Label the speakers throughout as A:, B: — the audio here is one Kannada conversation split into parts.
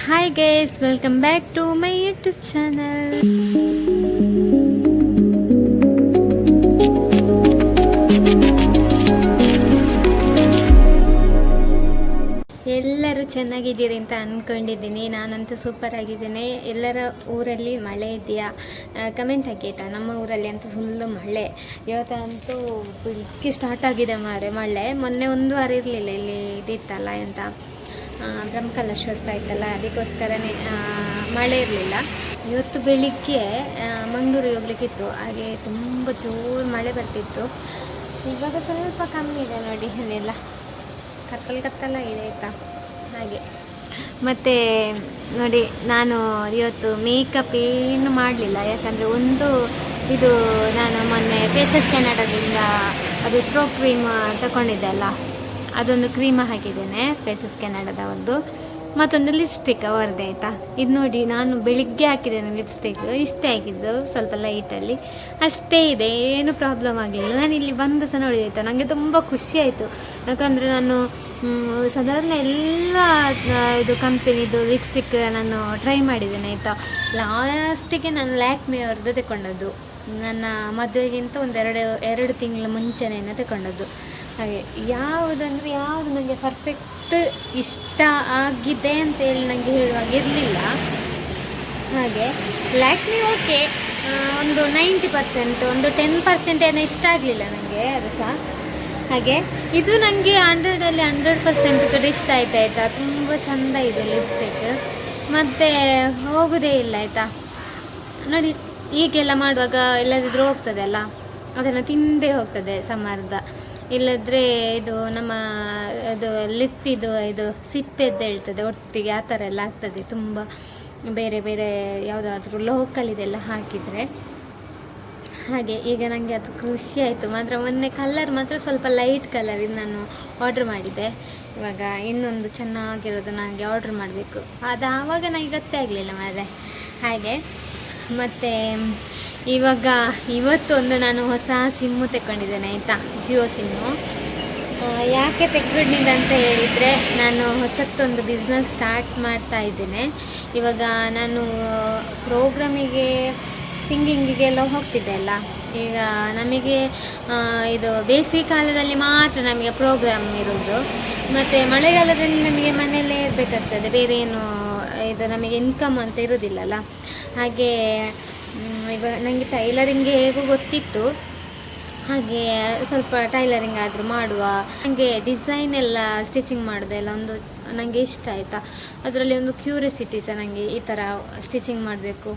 A: Hi guys, welcome back to my YouTube channel. ಎಲ್ಲರೂ ಚೆನ್ನಾಗಿದ್ದೀರಿ ಅಂತ ಅಂದ್ಕೊಂಡಿದ್ದೀನಿ. ನಾನಂತೂ ಸೂಪರ್ ಆಗಿದ್ದೀನಿ. ಎಲ್ಲರ ಊರಲ್ಲಿ ಮಳೆ ಇದೆಯಾ ಕಮೆಂಟ್ ಹಾಕಿ ಆಯಿತಾ. ನಮ್ಮ ಊರಲ್ಲಿ ಅಂತೂ ಫುಲ್ಲು ಮಳೆ. ಇವತ್ತಂತೂ ಬೆಳಿಗ್ಗೆ ಸ್ಟಾರ್ಟ್ ಆಗಿದೆ ಮಳೆ. ಮೊನ್ನೆ ಒಂದು ವಾರ ಇರಲಿಲ್ಲ, ಇಲ್ಲಿ ಇದಿತ್ತಲ್ಲ ಅಂತ ಬ್ರಹ್ಮಕಲಶೋತ್ಸವ ಇತ್ತಲ್ಲ, ಅದಕ್ಕೋಸ್ಕರನೇ ಮಳೆ ಇರಲಿಲ್ಲ. ಇವತ್ತು ಬೆಳಿಗ್ಗೆ ಮಂಗಳೂರಿಗೆ ಹೋಗ್ಲಿಕ್ಕಿತ್ತು, ಹಾಗೆ ತುಂಬ ಜೋರು ಮಳೆ ಬರ್ತಿತ್ತು. ಇವಾಗ ಸ್ವಲ್ಪ ಕಮ್ಮಿ ಇದೆ ನೋಡಿ, ಅಲ್ಲೆಲ್ಲ ಕತ್ತಲಾಗಿದೆ ಆಯಿತಾ. ಹಾಗೆ ಮತ್ತು ನೋಡಿ, ನಾನು ಇವತ್ತು ಮೇಕಪ್ ಏನು ಮಾಡಲಿಲ್ಲ, ಯಾಕಂದರೆ ಇದು ನಾನು ಮೊನ್ನೆ ಫೇಸಸ್ ಕೆನಡಾದಿಂದ ಅದು ಸ್ಟ್ರೋಕ್ ಕ್ರೀಮ್ ತಗೊಂಡಿದ್ದೆ ಅಲ್ಲ, ಅದೊಂದು ಕ್ರೀಮ್ ಹಾಕಿದ್ದೇನೆ ಫೇಸಸ್ ಕೆನಡಾದ ಒಂದು. ಮತ್ತೊಂದು ಲಿಪ್ಸ್ಟಿಕ್ ಅವರದೇ ಆಯಿತಾ. ಇದು ನೋಡಿ, ನಾನು ಬೆಳಿಗ್ಗೆ ಹಾಕಿದ್ದೇನೆ ಲಿಪ್ಸ್ಟಿಕ್, ಇಷ್ಟೇ ಹಾಕಿದ್ದು, ಸ್ವಲ್ಪ ಲೈಟಲ್ಲಿ ಅಷ್ಟೇ ಇದೆ, ಏನು ಪ್ರಾಬ್ಲಮ್ ಆಗಲಿಲ್ಲ. ನಾನು ಇಲ್ಲಿ ಬಂದು ಸಹ ನೋಡಿದಾಯ್ತಾ, ನನಗೆ ತುಂಬ ಖುಷಿ ಆಯಿತು. ಯಾಕಂದರೆ ನಾನು ಸಾಧಾರಣ ಎಲ್ಲ ಇದು ಕಂಪೆನಿದು ಲಿಪ್ಸ್ಟಿಕ್ ನಾನು ಟ್ರೈ ಮಾಡಿದ್ದೇನೆ ಆಯಿತಾ. ಲಾಸ್ಟಿಗೆ ನಾನು ಲ್ಯಾಕ್ಮೆ ಅವ್ರದ್ದು ತಗೊಂಡದ್ದು, ನನ್ನ ಮದುವೆಗಿಂತ ಎರಡು ತಿಂಗಳ ಮುಂಚೆನೇ ತಗೊಂಡದ್ದು. ಹಾಗೆ ಯಾವುದು ನನಗೆ ಪರ್ಫೆಕ್ಟ್ ಇಷ್ಟ ಆಗಿದೆ ಅಂತೇಳಿ ನನಗೆ ಹೇಳುವಾಗಿರಲಿಲ್ಲ. ಹಾಗೆ ಲ್ಯಾಕ್ಮಿ ಓಕೆ, ಒಂದು 90%, ಒಂದು 10% ಏನೋ ಇಷ್ಟ ಆಗಲಿಲ್ಲ ನನಗೆ, ಅದು ಸಹ. ಹಾಗೆ ಇದು ನನಗೆ 100ರಲ್ಲಿ 100% ಕೂಡ ಇಷ್ಟ ಆಯ್ತಾ. ತುಂಬ ಚೆಂದ ಇದೆ ಲಿಪ್ಸ್ಟಿಕ್, ಮತ್ತು ಹೋಗೋದೇ ಇಲ್ಲ ಆಯಿತಾ. ನೋಡಿ, ಹೀಗೆಲ್ಲ ಮಾಡುವಾಗ ಎಲ್ಲದಿದ್ರೂ ಹೋಗ್ತದೆ ಅಲ್ಲ, ಅದನ್ನು ತಿಂದೇ ಹೋಗ್ತದೆ ಸಮ್ಮರ್ದ. ಇಲ್ಲದ್ರೆ ಇದು ನಮ್ಮ ಇದು ಇದು ಸಿಪ್ಪೆದ್ದು ಹೇಳ್ತದೆ ಒಟ್ಟಿಗೆ, ಆ ಥರ ಎಲ್ಲ ಆಗ್ತದೆ. ತುಂಬ ಬೇರೆ ಬೇರೆ ಯಾವುದಾದ್ರೂ ಲೋಕಲ್ ಇದೆಲ್ಲ ಹಾಕಿದರೆ. ಹಾಗೆ ಈಗ ನನಗೆ ಅದು ಖುಷಿ ಆಯಿತು ಮಾತ್ರ. ಮೊನ್ನೆ ಕಲರ್ ಮಾತ್ರ ಸ್ವಲ್ಪ ಲೈಟ್ ಕಲರ್ ಇದು ನಾನು ಆರ್ಡ್ರ್ ಮಾಡಿದ್ದೆ. ಇವಾಗ ಇನ್ನೊಂದು ಚೆನ್ನಾಗಿರೋದು ನನಗೆ ಆರ್ಡ್ರ್ ಮಾಡಬೇಕು, ಅದು ಆವಾಗ ನನಗೆ ಗೊತ್ತೇ ಆಗಲಿಲ್ಲ ಮಾರೆ. ಹಾಗೆ ಮತ್ತು ಇವತ್ತೊಂದು ನಾನು ಹೊಸ ಸಿಮ್ಮು ತಗೊಂಡಿದ್ದೇನೆ ಆಯಿತಾ, ಜಿಯೋ ಸಿಮ್ಮು. ಯಾಕೆ ತೆಗೊಂಡಿದ್ದೆ ಅಂತ ಹೇಳಿದರೆ, ನಾನು ಹೊಸತ್ತೊಂದು ಬಿಸ್ನೆಸ್ ಸ್ಟಾರ್ಟ್ ಮಾಡ್ತಾ ಇದ್ದೇನೆ. ಇವಾಗ ನಾನು ಪ್ರೋಗ್ರಾಮಿಗೆ, ಸಿಂಗಿಂಗಿಗೆಲ್ಲ ಹೋಗ್ತಿದ್ದೆ ಅಲ್ಲ, ಈಗ ನಮಗೆ ಇದು ಬೇಸಿಗೆ ಕಾಲದಲ್ಲಿ ಮಾತ್ರ ನಮಗೆ ಪ್ರೋಗ್ರಾಮ್ ಇರೋದು, ಮತ್ತು ಮಳೆಗಾಲದಲ್ಲಿ ನಮಗೆ ಮನೆಯಲ್ಲೇ ಇರಬೇಕಾಗ್ತದೆ, ಬೇರೆ ಏನು ಇದು ನಮಗೆ ಇನ್ಕಮ್ ಅಂತ ಇರೋದಿಲ್ಲಲ್ಲ. ಹಾಗೆ ಇವಾಗ ನನಗೆ ಟೈಲರಿಂಗ್ ಹೇಗೂ ಗೊತ್ತಿತ್ತು, ಹಾಗೆ ಸ್ವಲ್ಪ ಟೈಲರಿಂಗ್ ಆದರೂ ಮಾಡುವ. ನನಗೆ ಡಿಸೈನ್ ಎಲ್ಲ ಸ್ಟಿಚಿಂಗ್ ಮಾಡೋದೆಲ್ಲ ಒಂದು ನನಗೆ ಇಷ್ಟ ಆಯಿತಾ. ಅದರಲ್ಲಿ ಒಂದು ಕ್ಯೂರಿಯಾಸಿಟಿ ಸಹ ನನಗೆ, ಈ ಥರ ಸ್ಟಿಚಿಂಗ್ ಮಾಡಬೇಕು.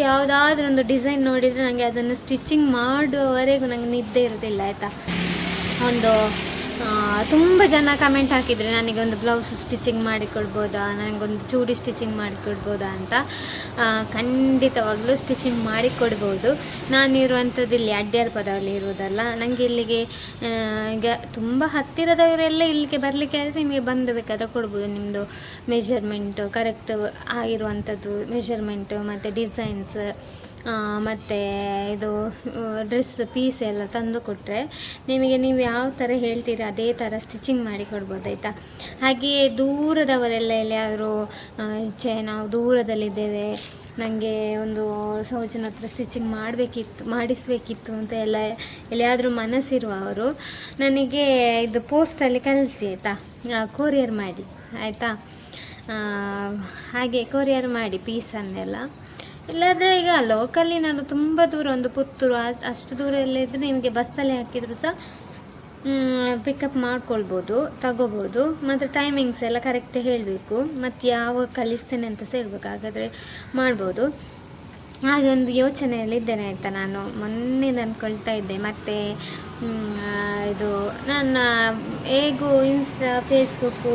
A: ಯಾವುದಾದ್ರೂ ಒಂದು ಡಿಸೈನ್ ನೋಡಿದರೆ ನನಗೆ ಅದನ್ನು ಸ್ಟಿಚಿಂಗ್ ಮಾಡುವವರೆಗೂ ನನಗೆ ನಿದ್ದೆ ಇರೋದಿಲ್ಲ ಆಯಿತಾ. ತುಂಬ ಜನ ಕಮೆಂಟ್ ಹಾಕಿದರೆ ನನಗೆ ಒಂದು ಬ್ಲೌಸ್ ಸ್ಟಿಚಿಂಗ್ ಮಾಡಿಕೊಡ್ಬೋದಾ, ನನಗೊಂದು ಚೂಡಿ ಸ್ಟಿಚಿಂಗ್ ಮಾಡಿಕೊಡ್ಬೋದಾ ಅಂತ. ಖಂಡಿತವಾಗ್ಲೂ ಸ್ಟಿಚಿಂಗ್ ಮಾಡಿಕೊಡ್ಬೋದು. ನಾನಿರುವಂಥದ್ದು ಇಲ್ಲಿ ಅಡ್ಯಾರ್ ಪದವಲ್ಲಿ ಇರುವುದಲ್ಲ. ನನಗೆ ಇಲ್ಲಿಗೆ ಈಗ ತುಂಬ ಹತ್ತಿರದವರೆಲ್ಲ ಇಲ್ಲಿಗೆ ಬರಲಿಕ್ಕೆ ಆದರೆ ನಿಮಗೆ ಬಂದು ಬೇಕಾದ್ರೆ ಕೊಡ್ಬೋದು. ನಿಮ್ಮದು ಮೆಷರ್ಮೆಂಟು ಕರೆಕ್ಟ್ ಆಗಿರುವಂಥದ್ದು ಮೆಷರ್ಮೆಂಟು, ಮತ್ತು ಡಿಸೈನ್ಸ್, ಮತ್ತು ಇದು ಡ್ರೆಸ್ ಪೀಸ್ ಎಲ್ಲ ತಂದು ಕೊಟ್ಟರೆ ನಿಮಗೆ ನೀವು ಯಾವ ಥರ ಹೇಳ್ತೀರ ಅದೇ ಥರ ಸ್ಟಿಚಿಂಗ್ ಮಾಡಿ ಕೊಡ್ಬೋದು ಆಯಿತಾ. ಹಾಗೆಯೇ ದೂರದವರೆಲ್ಲ ಎಲ್ಲಿಯಾದರೂ ನಾವು ದೂರದಲ್ಲಿದ್ದೇವೆ, ನನಗೆ ಒಂದು ಸೌಜನ ಹತ್ರ ಸ್ಟಿಚಿಂಗ್ ಮಾಡಿಸಬೇಕಿತ್ತು ಅಂತ ಎಲ್ಲಿಯಾದರೂ ಮನಸ್ಸಿರುವವರು ನನಗೆ ಇದು ಪೋಸ್ಟಲ್ಲಿ ಕಳಿಸಿ ಆಯಿತಾ, ಕೊರಿಯರ್ ಮಾಡಿ ಆಯಿತಾ. ಹಾಗೆ ಕೊರಿಯರ್ ಮಾಡಿ ಪೀಸನ್ನೆಲ್ಲ. ಇಲ್ಲಾದರೆ ಈಗ ಲೋಕಲ್ಲಿ ನಾನು ತುಂಬ ದೂರ, ಒಂದು ಪುತ್ತೂರು ಅಷ್ಟು ದೂರ ಎಲ್ಲ ಇದ್ದರೆ ನಿಮಗೆ ಬಸ್ಸಲ್ಲಿ ಹಾಕಿದರೂ ಸಹ ಪಿಕಪ್ ಮಾಡ್ಕೊಳ್ಬೋದು, ತಗೋಬೋದು. ಮತ್ತು ಟೈಮಿಂಗ್ಸ್ ಎಲ್ಲ ಕರೆಕ್ಟ್ ಹೇಳಬೇಕು, ಮತ್ತು ಯಾವಾಗ ಕಲಿಸ್ತೇನೆ ಅಂತ ಸಹ ಹೇಳ್ಬೇಕು, ಹಾಗಾದರೆ ಮಾಡ್ಬೋದು. ಹಾಗೆ ಒಂದು ಯೋಚನೆಯಲ್ಲಿದ್ದೇನೆ ಆಯಿತಾ. ನಾನು ಮೊನ್ನೆ ಅಂದ್ಕೊಳ್ತಾ ಇದ್ದೆ, ಮತ್ತು ಇದು ನನ್ನ ಹೇಗೂ ಇನ್ಸ್ಟಾ, ಫೇಸ್ಬುಕ್ಕು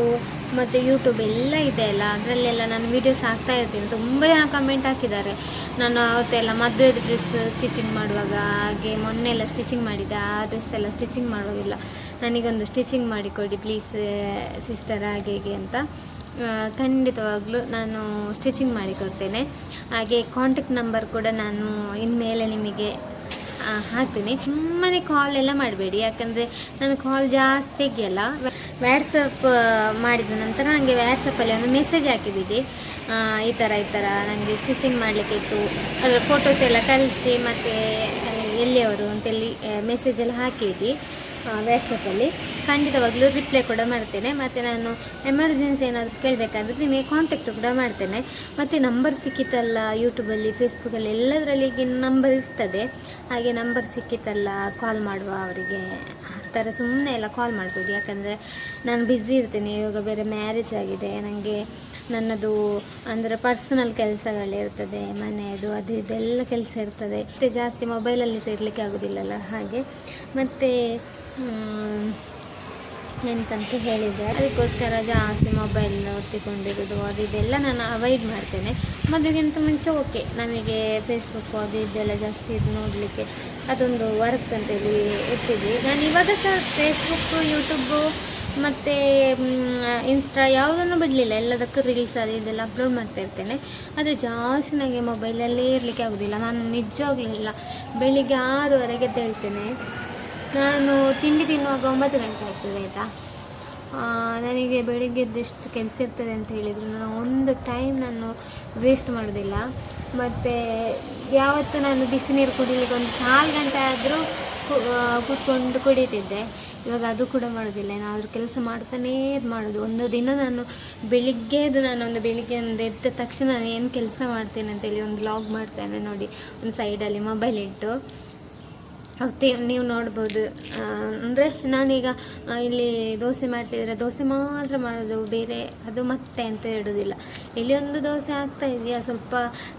A: ಮತ್ತು ಯೂಟ್ಯೂಬ್ ಎಲ್ಲ ಇದೆ ಅಲ್ಲ, ಅದರಲ್ಲೆಲ್ಲ ನಾನು ವೀಡಿಯೋಸ್ ಹಾಕ್ತಾ ಇರ್ತೀನಿ. ತುಂಬ ಜನ ಕಮೆಂಟ್ ಹಾಕಿದ್ದಾರೆ, ನಾನು ಅವತ್ತೆಲ್ಲ ಮದುವೆದು ಡ್ರೆಸ್ ಸ್ಟಿಚಿಂಗ್ ಮಾಡುವಾಗ, ಹಾಗೆ ಮೊನ್ನೆಲ್ಲ ಸ್ಟಿಚಿಂಗ್ ಮಾಡಿದ್ದೆ, ಆ ಡ್ರೆಸ್ ಎಲ್ಲ ಸ್ಟಿಚಿಂಗ್ ಮಾಡುವಾಗಿಲ್ಲ, ನನಗೊಂದು ಸ್ಟಿಚಿಂಗ್ ಮಾಡಿಕೊಡಿ ಪ್ಲೀಸ್ ಸಿಸ್ಟರ್ ಹಾಗೆ ಹೀಗೆ ಅಂತ. ಖಂಡಿತವಾಗ್ಲೂ ನಾನು ಸ್ಟಿಚಿಂಗ್ ಮಾಡಿಕೊಡ್ತೇನೆ. ಹಾಗೆ ಕಾಂಟ್ಯಾಕ್ಟ್ ನಂಬರ್ ಕೂಡ ನಾನು ಇನ್ಮೇಲೆ ನಿಮಗೆ ಹಾಕ್ತೀನಿ. ಸುಮ್ಮನೆ ಕಾಲ್ ಎಲ್ಲ ಮಾಡಬೇಡಿ, ಯಾಕಂದರೆ ನಾನು ಕಾಲ್ ಜಾಸ್ತಿ ತೆಗಿಯಲ್ಲ. ವ್ಯಾಟ್ಸಪ್ ಮಾಡಿದ ನಂತರ ನನಗೆ ವ್ಯಾಟ್ಸಪ್ಪಲ್ಲಿ ಒಂದು ಮೆಸೇಜ್ ಹಾಕಿಬಿಡಿ, ಈ ಥರ ನನಗೆ ಸ್ಟಿಚಿಂಗ್ ಮಾಡಲಿಕ್ಕೆ ಇತ್ತು, ಅದರ ಫೋಟೋಸ್ ಎಲ್ಲ ಕಳಿಸಿ ಮತ್ತು ಎಲ್ಲಿಯವರು ಅಂತೇಳಿ ಮೆಸೇಜೆಲ್ಲ ಹಾಕಿಡಿ ವ್ಯಾಟ್ಸಪ್ಪಲ್ಲಿ. ಖಂಡಿತವಾಗ್ಲೂ ರಿಪ್ಲೈ ಕೂಡ ಮಾಡ್ತೇನೆ. ಮತ್ತು ನಾನು ಎಮರ್ಜೆನ್ಸಿ ಏನಾದರೂ ಕೇಳಬೇಕಾದ್ರೆ ನಿಮಗೆ ಕಾಂಟ್ಯಾಕ್ಟ್ ಕೂಡ ಮಾಡ್ತೇನೆ. ಮತ್ತು ನಂಬರ್ ಸಿಕ್ಕಿತ್ತಲ್ಲ ಯೂಟ್ಯೂಬಲ್ಲಿ, ಫೇಸ್ಬುಕ್ಕಲ್ಲಿ ಎಲ್ಲದರಲ್ಲಿ ಈಗ ನಂಬರ್ ಇರ್ತದೆ. ಹಾಗೆ ನಂಬರ್ ಸಿಕ್ಕಿತ್ತಲ್ಲ ಕಾಲ್ ಮಾಡುವ ಅವರಿಗೆ, ಆ ಥರ ಸುಮ್ಮನೆ ಎಲ್ಲ ಕಾಲ್ ಮಾಡ್ಬೋದು. ಯಾಕಂದರೆ ನಾನು ಬ್ಯುಸಿ ಇರ್ತೇನೆ. ಇವಾಗ ಬೇರೆ ಮ್ಯಾರೇಜ್ ಆಗಿದೆ, ನನಗೆ ನನ್ನದು ಅಂದರೆ ಪರ್ಸನಲ್ ಕೆಲಸಗಳಿರ್ತದೆ, ಮನೆಯದು ಅದು ಇದೆಲ್ಲ ಕೆಲಸ ಇರ್ತದೆ. ಮತ್ತು ಜಾಸ್ತಿ ಮೊಬೈಲಲ್ಲಿ ಸೇರಲಿಕ್ಕೆ ಆಗೋದಿಲ್ಲಲ್ಲ, ಹಾಗೆ. ಮತ್ತು ಎಂತಂತ ಹೇಳಿದರೆ ಅದಕ್ಕೋಸ್ಕರ ಜಾಸ್ತಿ ಮೊಬೈಲ್ ಒತ್ತಿಕೊಂಡಿರೋದು ಅದು ಇದೆಲ್ಲ ನಾನು ಅವಾಯ್ಡ್ ಮಾಡ್ತೇನೆ. ಮದುವೆಗಿಂತ ಮುಂಚೆ ಓಕೆ, ನಮಗೆ ಫೇಸ್ಬುಕ್ಕು ಅದು ಇದೆಲ್ಲ ಜಾಸ್ತಿ ಇದು ನೋಡಲಿಕ್ಕೆ ಅದೊಂದು ವರ್ಕ್ ಅಂತೇಳಿ ಇಟ್ಟಿದ್ವಿ. ನಾನು ಇವಾಗ ಸಹ ಫೇಸ್ಬುಕ್ಕು, ಯೂಟ್ಯೂಬು ಮತ್ತು ಇನ್ಸ್ಟಾ ಯಾವುದನ್ನು ಬಿಡಲಿಲ್ಲ, ಎಲ್ಲದಕ್ಕೂ ರೀಲ್ಸ್ ಅದು ಇದೆಲ್ಲ ಅಪ್ಲೋಡ್ ಮಾಡ್ತಾ ಇರ್ತೇನೆ. ಆದರೆ ಜಾಸ್ತಿ ನನಗೆ ಮೊಬೈಲಲ್ಲೇ ಇರಲಿಕ್ಕೆ ಆಗೋದಿಲ್ಲ. ನಾನು ನಿಜವಾಗ್ಲಿಲ್ಲ ಬೆಳಿಗ್ಗೆ 6 ಎದ್ದೇಳ್ತೇನೆ. ನಾನು ತಿಂಡಿ ತಿನ್ನುವಾಗ 9 ಗಂಟೆ ಆಗ್ತದೆ, ಆಯಿತಾ. ನನಗೆ ಬೆಳಿಗ್ಗೆದ್ದೆಷ್ಟು ಕೆಲಸ ಇರ್ತದೆ ಅಂತ ಹೇಳಿದರು, ನಾನು ಒಂದು ಟೈಮ್ ನಾನು ವೇಸ್ಟ್ ಮಾಡೋದಿಲ್ಲ. ಮತ್ತು ಯಾವತ್ತು ನಾನು ಬಿಸಿ ನೀರು ಕುಡಿಲಿಕ್ಕೆ ಒಂದು 4 ಗಂಟೆ ಆದರೂ ಕೂತ್ಕೊಂಡು ಕುಡಿತಿದ್ದೆ. ಇವಾಗ ಅದು ಕೂಡ ಮಾಡೋದಿಲ್ಲ, ಏನಾದರೂ ಕೆಲಸ ಮಾಡ್ತಾನೇ ಮಾಡೋದು. ಒಂದು ದಿನ ನಾನು ಬೆಳಿಗ್ಗೆ ಒಂದು ಎದ್ದ ತಕ್ಷಣ ನಾನು ಏನು ಕೆಲಸ ಮಾಡ್ತೇನೆ ಅಂತೇಳಿ ಒಂದು ವ್ಲಾಗ್ ಮಾಡ್ತೇನೆ ನೋಡಿ, ಒಂದು ಸೈಡಲ್ಲಿ ಮೊಬೈಲ್ ಇಟ್ಟು. ನೀವು ನೋಡ್ಬೋದು. ಅಂದರೆ ನಾನೀಗ ಇಲ್ಲಿ ದೋಸೆ ಮಾಡ್ತಿದ್ರೆ ದೋಸೆ ಮಾತ್ರ ಮಾಡೋದು, ಬೇರೆ ಅದು ಮತ್ತೆ ಅಂತ ಇಡೋದಿಲ್ಲ. ಇಲ್ಲಿ ಒಂದು ದೋಸೆ ಆಗ್ತಾ ಇದೆಯಾ, ಸ್ವಲ್ಪ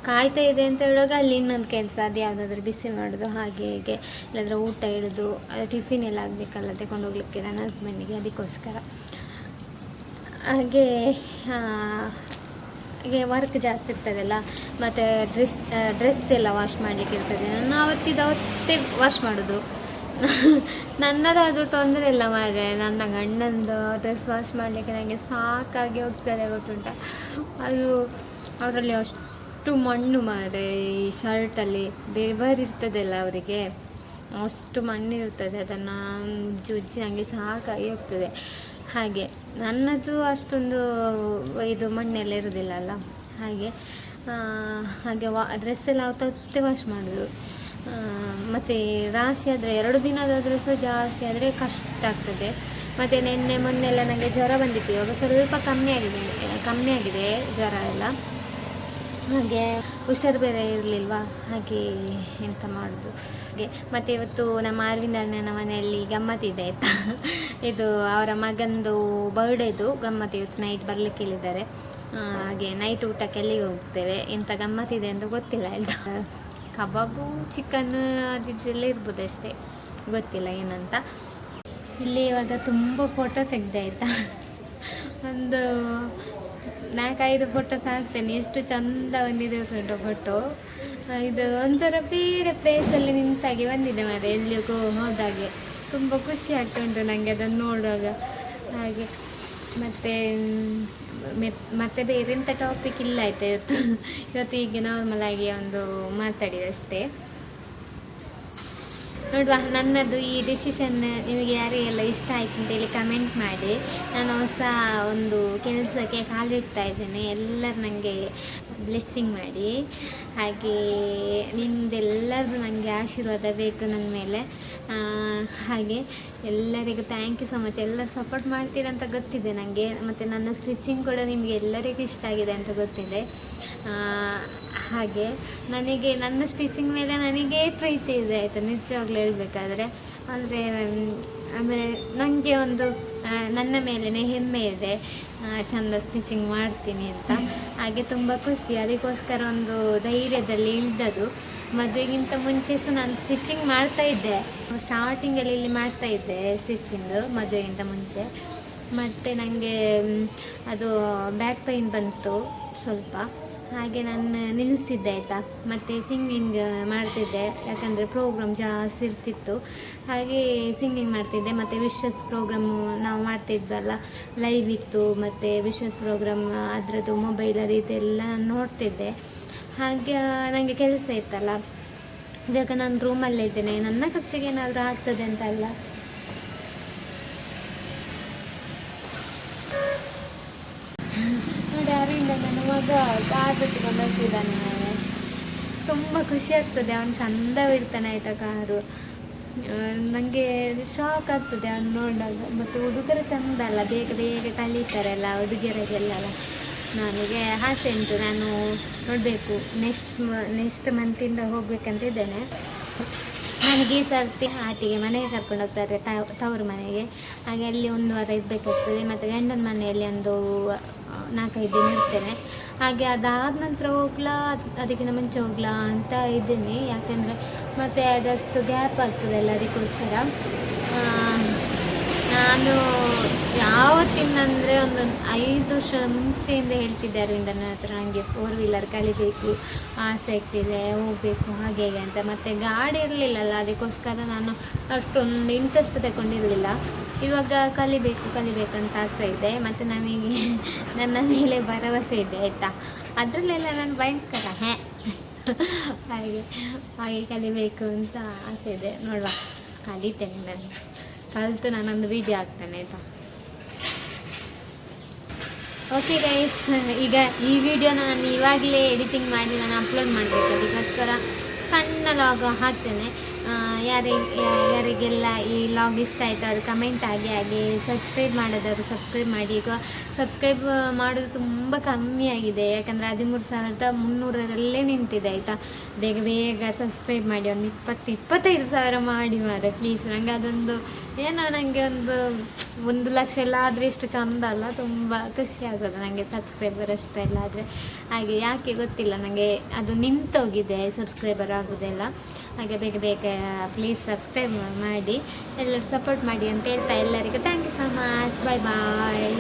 A: ಕಾಯ್ತಾ ಇದೆ ಅಂತ ಹೇಳುವಾಗ ಅಲ್ಲಿ ಇನ್ನೊಂದು ಕೆಲಸ, ಅದು ಯಾವುದಾದ್ರೂ ಬಿಸಿ ಮಾಡೋದು, ಹಾಗೆ ಹೀಗೆ. ಇಲ್ಲಾಂದರೆ ಊಟ ಇಡೋದು, ಅದು ಟಿಫಿನ್ ಎಲ್ಲ ಆಗಬೇಕಲ್ಲ ತಗೊಂಡು ಹೋಗ್ಲಿಕ್ಕೆ ನನ್ನ ಹಸ್ಬೆಂಡಿಗೆ, ಅದಕ್ಕೋಸ್ಕರ ಹಾಗೆ ವರ್ಕ್ ಜಾಸ್ತಿ ಇರ್ತದಲ್ಲ. ಮತ್ತು ಡ್ರೆಸ್ ಎಲ್ಲ ವಾಶ್ ಮಾಡಲಿಕ್ಕೆ ಇರ್ತದೆ. ನಾನು ಅವತ್ತೇ ವಾಶ್ ಮಾಡೋದು. ನನ್ನದಾದರೂ ತೊಂದರೆ ಇಲ್ಲ ಮಾರ್ರೆ, ನನ್ನ ಗಂಡಂದು ಡ್ರೆಸ್ ವಾಶ್ ಮಾಡಲಿಕ್ಕೆ ನನಗೆ ಸಾಕಾಗಿ ಹೋಗ್ತದೆ, ಗೊತ್ತುಂಟ. ಅದು ಅವರಲ್ಲಿ ಅಷ್ಟು ಮಣ್ಣು ಮಾರ್ರೆ, ಈ ಶರ್ಟಲ್ಲಿ ಬೆವರಿರ್ತದಲ್ಲ ಅವರಿಗೆ, ಅಷ್ಟು ಮಣ್ಣಿರ್ತದೆ. ಅದನ್ನು ಉಜ್ಜಿ ನನಗೆ ಸಾಕಾಗಿ ಹೋಗ್ತದೆ. ಹಾಗೆ ನನ್ನದು ಅಷ್ಟೊಂದು ಇದು ಮಣ್ಣೆಲ್ಲ ಇರೋದಿಲ್ಲ ಅಲ್ಲ, ಹಾಗೆ ಡ್ರೆಸ್ ಎಲ್ಲ ಅವತ್ತೇ ವಾಶ್ ಮಾಡೋದು. ಮತ್ತು ರಾಶಿ ಆದರೆ 2 ದಿನದಾದರೂ ಸಹ ಜಾಸ್ತಿ ಆದರೆ ಕಷ್ಟ ಆಗ್ತದೆ. ಮತ್ತು ಮೊನ್ನೆಲ್ಲ ನನಗೆ ಜ್ವರ ಬಂದಿತ್ತು, ಇವಾಗ ಸ್ವಲ್ಪ ಕಮ್ಮಿ ಆಗಿದೆ ಜ್ವರ ಎಲ್ಲ. ಹಾಗೆ ಹುಷಾರು ಬೇರೆ ಇರಲಿಲ್ವಾ, ಹಾಗೆ ಎಂತ ಮಾಡೋದು. ಹಾಗೆ ಮತ್ತು ಇವತ್ತು ನಮ್ಮ ಅರವಿಂದ ಅಣ್ಣನ ಮನೆಯಲ್ಲಿ ಗಮ್ಮತ್ತಿದೆ, ಆಯಿತಾ. ಇದು ಅವರ ಮಗಂದು ಬರ್ಡೇದು ಗಮ್ಮತ್ತು. ಇವತ್ತು ನೈಟ್ ಬರಲಿಕ್ಕೆ ಹೇಳಿದ್ದಾರೆ. ಹಾಗೆ ನೈಟ್ ಊಟಕ್ಕೆ ಎಲ್ಲಿಗೆ ಹೋಗ್ತೇವೆ, ಎಂಥ ಗಮ್ಮತ್ತಿದೆ ಅಂತ ಗೊತ್ತಿಲ್ಲ. ಎಲ್ಲ ಕಬಾಬು, ಚಿಕನ್ ಅದಿದ್ದೆಲ್ಲ ಇರ್ಬೋದು ಅಷ್ಟೇ, ಗೊತ್ತಿಲ್ಲ ಏನಂತ. ಇಲ್ಲಿ ಇವಾಗ ತುಂಬ ಫೋಟೋ ತೆಗೆದೆ, ಆಯಿತಾ. ಒಂದು 4-5 ಫೋಟೋ ಸಾಕ್ತೇನೆ. ಎಷ್ಟು ಚಂದ ಬಂದಿದೆ ಫೋಟೋ. ಇದು ಒಂಥರ ಬೇರೆ ಪ್ಲೇಸಲ್ಲಿ ನಿಂತಾಗಿ ಬಂದಿದೆ ಮಾರೆ, ಎಲ್ಲಿಗೂ ಹೋದಾಗೆ. ತುಂಬ ಖುಷಿ ಆಗ್ತುಂಟು ನನಗೆ ಅದನ್ನು ನೋಡುವಾಗ. ಹಾಗೆ ಮತ್ತೆ ಬೇರೆ ಎಂಥ ಟಾಪಿಕ್ ಇಲ್ಲ, ಆಯಿತಾ. ಇವತ್ತು ಹೀಗೆ ನಾರ್ಮಲಾಗಿ ಒಂದು ಮಾತಾಡಿದೆ ಅಷ್ಟೇ. ನೋಡುವ, ನನ್ನದು ಈ ಡಿಸಿಷನ್ ನಿಮಗೆ ಯಾರಿಗೆಲ್ಲ ಇಷ್ಟ ಆಯಿತು ಅಂತೇಳಿ ಕಮೆಂಟ್ ಮಾಡಿ. ನಾನು ಹೊಸ ಒಂದು ಕೆಲಸಕ್ಕೆ ಕಾಲಿಡ್ತಾ ಇದ್ದೇನೆ. ಎಲ್ಲರೂ ನನಗೆ ಬ್ಲೆಸ್ಸಿಂಗ್ ಮಾಡಿ. ಹಾಗೆ ನಿಮ್ಮದೆಲ್ಲರದು ನನಗೆ ಆಶೀರ್ವಾದ ಬೇಕು ನನ್ನ ಮೇಲೆ. ಹಾಗೆ ಎಲ್ಲರಿಗೂ ಥ್ಯಾಂಕ್ ಯು ಸೊ ಮಚ್. ಎಲ್ಲ ಸಪೋರ್ಟ್ ಮಾಡ್ತೀರಂತ ಗೊತ್ತಿದೆ ನನಗೆ. ಮತ್ತು ನನ್ನ ಸ್ಟಿಚಿಂಗ್ ಕೂಡ ನಿಮಗೆ ಎಲ್ಲರಿಗೂ ಇಷ್ಟ ಆಗಿದೆ ಅಂತ ಗೊತ್ತಿದೆ. ಹಾಗೆ ನನಗೆ ನನ್ನ ಸ್ಟಿಚಿಂಗ್ ಮೇಲೆ ನನಗೇ ಪ್ರೀತಿ ಇದೆ, ಆಯಿತಾ, ನಿಜವಾಗ್ಲೂ ಹೇಳಬೇಕಾದ್ರೆ. ಅಂದರೆ ನನಗೆ ಒಂದು ನನ್ನ ಮೇಲೇ ಹೆಮ್ಮೆ ಇದೆ, ಚೆಂದ ಸ್ಟಿಚಿಂಗ್ ಮಾಡ್ತೀನಿ ಅಂತ. ಹಾಗೆ ತುಂಬ ಖುಷಿ. ಅದಕ್ಕೋಸ್ಕರ ಒಂದು ಧೈರ್ಯದಲ್ಲಿ ಇಳಿದದು. ಮದುವೆಗಿಂತ ಮುಂಚೆ ಸಹ ನಾನು ಸ್ಟಿಚಿಂಗ್ ಮಾಡ್ತಾಯಿದ್ದೆ, ಸ್ಟಾರ್ಟಿಂಗಲ್ಲಿ ಇಲ್ಲಿ ಮಾಡ್ತಾಯಿದ್ದೆ ಸ್ಟಿಚಿಂಗು ಮದುವೆಗಿಂತ ಮುಂಚೆ. ಮತ್ತು ನನಗೆ ಅದು ಬ್ಯಾಕ್ ಪೈನ್ ಬಂತು ಸ್ವಲ್ಪ, ಹಾಗೆ ನಾನು ನಿಲ್ಲಿಸಿದ್ದೆ, ಆಯಿತಾ. ಮತ್ತು ಸಿಂಗಿಂಗ್ ಮಾಡ್ತಿದ್ದೆ, ಯಾಕಂದರೆ ಪ್ರೋಗ್ರಾಮ್ ಜಾಸ್ತಿ ಇರ್ತಿತ್ತು. ಹಾಗೆ ಸಿಂಗಿಂಗ್ ಮಾಡ್ತಿದ್ದೆ. ಮತ್ತು ವಿಶಸ್ ಪ್ರೋಗ್ರಾಮು ನಾವು ಮಾಡ್ತಿದ್ವಲ್ಲ, ಲೈವ್ ಇತ್ತು. ಮತ್ತು ವಿಶಸ್ ಪ್ರೋಗ್ರಾಮ್ ಅದರದ್ದು ಮೊಬೈಲ್ ಅದು ಇದೆಲ್ಲ ನೋಡ್ತಿದ್ದೆ. ಹಾಗೆ ನನಗೆ ಕೆಲಸ ಇತ್ತಲ್ಲ, ಇವಾಗ ನಾನು ರೂಮಲ್ಲೇ ಇದ್ದೇನೆ, ನನ್ನ ಖರ್ಚಿಗೆ ಏನಾದರೂ ಆಗ್ತದೆ ಅಂತ ಅಲ್ಲ. ನೋಡಿ ಅರಿಂದ ನನ್ನ ಮಗ ಕಾರ್ ಬಿಟ್ಟುಕೊಂಡು ಹೋಗ್ತಿದ್ದಾನೆ. ತುಂಬ ಖುಷಿ ಆಗ್ತದೆ, ಅವನು ಚಂದವಿರ್ತಾನೆ ಆಯಿತಾ ಕಾರು. ನನಗೆ ಶಾಕ್ ಆಗ್ತದೆ ಅವನು ನೋಡಿದಾಗ. ಮತ್ತು ಹುಡುಗರು ಚಂದ ಅಲ್ಲ, ಬೇಗ ಬೇಗ ಕಲಿತಾರಲ್ಲ ಹುಡುಗಿಯರಿಗೆಲ್ಲ. ನನಗೆ ಆಸೆ ಉಂಟು, ನಾನು ನೋಡಬೇಕು, ನೆಕ್ಸ್ಟ್ ಮಂತಿಂದ ಹೋಗ್ಬೇಕಂತ ಇದ್ದೇನೆ. ನನಗೆ ಈ ಸರ್ತಿ ಆಟಿಗೆ ಮನೆಗೆ ಕರ್ಕೊಂಡು ಹೋಗ್ತಾರೆ, ತವರು ಮನೆಗೆ. ಹಾಗೆ ಅಲ್ಲಿ 1 ವಾರ ಇರಬೇಕಾಗ್ತದೆ. ಮತ್ತು ಗಂಡನ ಮನೆಯಲ್ಲಿ ಒಂದು 4-5 ದಿನ ಇರ್ತೇನೆ. ಹಾಗೆ ಅದಾದ ನಂತರ ಹೋಗ್ಲಾ ಅದಕ್ಕಿಂತ ಮುಂಚೆ ಹೋಗ್ಲಾ ಅಂತ ಇದ್ದೀನಿ. ಯಾಕೆಂದರೆ ಮತ್ತು ಅದಷ್ಟು ಗ್ಯಾಪ್ ಆಗ್ತದಲ್ಲ, ಅದಕ್ಕೋಸ್ಕರ ನಾನು ಯಾವತ್ತಿಂದಂದರೆ ಒಂದು 5 ವರ್ಷದ ಮುಂಚೆಯಿಂದ ಹೇಳ್ತಿದ್ದೆ ಅರವಿಂದ ನನ್ನ ಹತ್ರ, ನನಗೆ 4 ವೀಲರ್ ಕಲಿಬೇಕು, ಆಸೆ ಆಗ್ತಿದೆ, ಹೋಗಬೇಕು ಹಾಗೆ ಹೇಗೆ ಅಂತ. ಮತ್ತು ಗಾಡಿ ಇರಲಿಲ್ಲಲ್ಲ, ಅದಕ್ಕೋಸ್ಕರ ನಾನು ಅಷ್ಟೊಂದು ಇಂಟ್ರೆಸ್ಟ್ ತಗೊಂಡಿರಲಿಲ್ಲ. ಇವಾಗ ಕಲಿಬೇಕಂತ ಆಸೆ ಇದೆ. ಮತ್ತು ನನಗೆ ನನ್ನ ಮೇಲೆ ಭರವಸೆ ಇದೆ ಆಯಿತಾ. ಅದರಲ್ಲೆಲ್ಲ ನಾನು ಭಯಂಕರ ಹಾಗೆ ಕಲಿಬೇಕು ಅಂತ ಆಸೆ ಇದೆ. ನೋಡುವ, ಕಲಿತೇನೆ. ನಾನು ಕಲಿತು ನಾನೊಂದು ವಿಡಿಯೋ ಹಾಕ್ತೇನೆ ಆಯಿತಾ. ಓಕೆ ಗೈಸ್, ಈಗ ಈ ವಿಡಿಯೋನ ನಾನು ಇವಾಗಲೇ ಎಡಿಟಿಂಗ್ ಮಾಡಿ ನಾನು ಅಪ್ಲೋಡ್ ಮಾಡಬೇಕು. ಅದಕ್ಕೋಸ್ಕರ ಸಣ್ಣ ಲಾಗ್ ಹಾಕ್ತೇನೆ. ಯಾರಿಗೆಲ್ಲ ಈ ಲಾಗ್ ಇಷ್ಟ ಆಯಿತು ಅವರು ಕಮೆಂಟ್ ಆಗಿ, ಹಾಗೆ ಸಬ್ಸ್ಕ್ರೈಬ್ ಮಾಡೋದವರು ಸಬ್ಸ್ಕ್ರೈಬ್ ಮಾಡಿ. ಈಗ ಸಬ್ಸ್ಕ್ರೈಬ್ ಮಾಡೋದು ತುಂಬ ಕಮ್ಮಿ ಆಗಿದೆ, ಯಾಕಂದರೆ 13,300ರಲ್ಲೇ ನಿಂತಿದೆ ಆಯಿತಾ. ಬೇಗ ಸಬ್ಸ್ಕ್ರೈಬ್ ಮಾಡಿ, ಒಂದು 20-25 ಸಾವಿರ ಮಾಡಿ ಮಾರೆ ಪ್ಲೀಸ್. ನನಗೆ ಅದೊಂದು ಏನೋ, ನನಗೆ ಒಂದು 1 ಲಕ್ಷ ಎಲ್ಲ ಆದರೆ ಎಷ್ಟು ಚಂದ ಅಲ್ಲ, ತುಂಬ ಖುಷಿ ಆಗೋದು ನನಗೆ ಸಬ್ಸ್ಕ್ರೈಬರ್ ಅಷ್ಟೆಲ್ಲ ಆದರೆ. ಹಾಗೆ ಯಾಕೆ ಗೊತ್ತಿಲ್ಲ, ನನಗೆ ಅದು ನಿಂತೋಗಿದೆ ಸಬ್ಸ್ಕ್ರೈಬರ್ ಆಗೋದೆಲ್ಲ. ಹಾಗೆ ಬೇಗ ಪ್ಲೀಸ್ ಸಬ್ಸ್ಕ್ರೈಬ್ ಮಾಡಿ, ಎಲ್ಲರೂ ಸಪೋರ್ಟ್ ಮಾಡಿ ಅಂತ ಹೇಳ್ತಾ ಎಲ್ಲರಿಗೂ thank you so much. Bye.